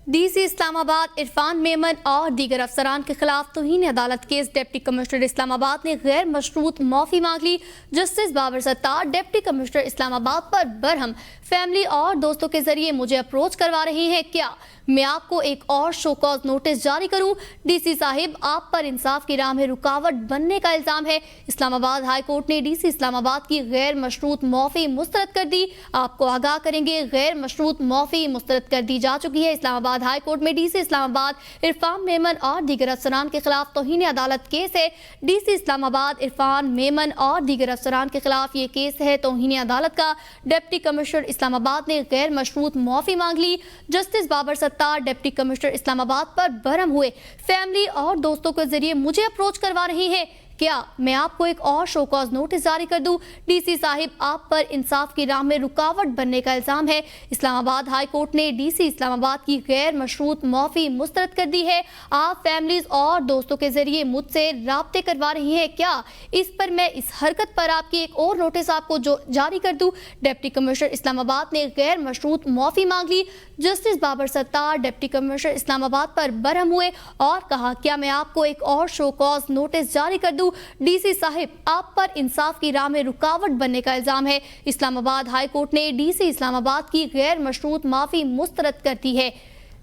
DC اسلام آباد عرفان میمن اور دیگر افسران کے خلاف توہین عدالت کیس ڈپٹی کمشنر اسلام آباد نے غیر مشروط معافی مانگ لی۔ جسٹس بابر ستار ڈپٹی کمشنر اسلام آباد پر برہم فیملی اور دوستوں کے ذریعے مجھے اپروچ کروا رہے ہیں، کیا میں آپ کو ایک اور شو کاز نوٹس جاری کروں؟ DC صاحب، آپ پر انصاف کی راہ میں رکاوٹ بننے کا الزام ہے۔ اسلام آباد ہائی کورٹ نے DC اسلام آباد کی غیر مشروط معافی مسترد کر دی۔ آپ کو آگاہ کریں گے، غیر مشروط معافی مسترد کر دی جا چکی ہے۔ اسلام آباد ہائی کورٹ میں DC اسلام آباد عرفان میمن اور دیگر افسران کے خلاف توہین عدالت کیس ہے۔ DC اسلام آباد عرفان میمن اور دیگر افسران کے خلاف یہ کیس ہے توہین عدالت کا۔ ڈپٹی کمشنر اسلام آباد نے غیر مشروط معافی مانگ لی۔ جسٹس بابر ستار ڈپٹی کمشنر اسلام آباد پر برہم ہوئے، فیملی اور دوستوں کے ذریعے مجھے اپروچ کروا رہے ہیں، کیا میں آپ کو ایک اور شو کاز نوٹس جاری کر دوں؟ DC صاحب، آپ پر انصاف کی راہ میں رکاوٹ بننے کا الزام ہے۔ اسلام آباد ہائی کورٹ نے DC اسلام آباد کی غیر مشروط معافی مسترد کر دی ہے۔ آپ فیملیز اور دوستوں کے ذریعے مجھ سے رابطے کروا رہی ہیں، کیا اس پر میں اس حرکت پر آپ کی ایک اور نوٹس آپ کو جاری کر دوں؟ ڈپٹی کمشنر اسلام آباد نے غیر مشروط معافی مانگ لی۔ جسٹس بابر ستار ڈپٹی کمشنر اسلام آباد پر برہم ہوئے اور کہا، کیا میں آپ کو ایک اور شو کاز نوٹس جاری کر دوں؟ DC صاحب، آپ پر انصاف کی راہ میں رکاوٹ بننے کا الزام ہے۔ اسلام آباد ہائی کورٹ نے DC اسلام آباد کی غیر مشروط معافی مسترد کر دی ہے۔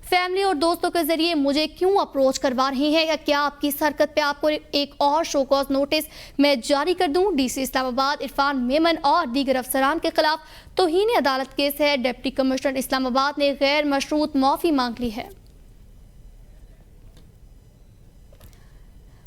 فیملی اور دوستوں کے ذریعے مجھے کیوں اپروچ کروا رہے ہیں، یا کیا آپ کی اس حرکت پہ آپ کو ایک اور شو کاز نوٹس میں جاری کر دوں؟ DC اسلام آباد عرفان میمن اور دیگر افسران کے خلاف توہین عدالت کیس ہے۔ ڈپٹی کمشنر اسلام آباد نے غیر مشروط معافی مانگ لی ہے۔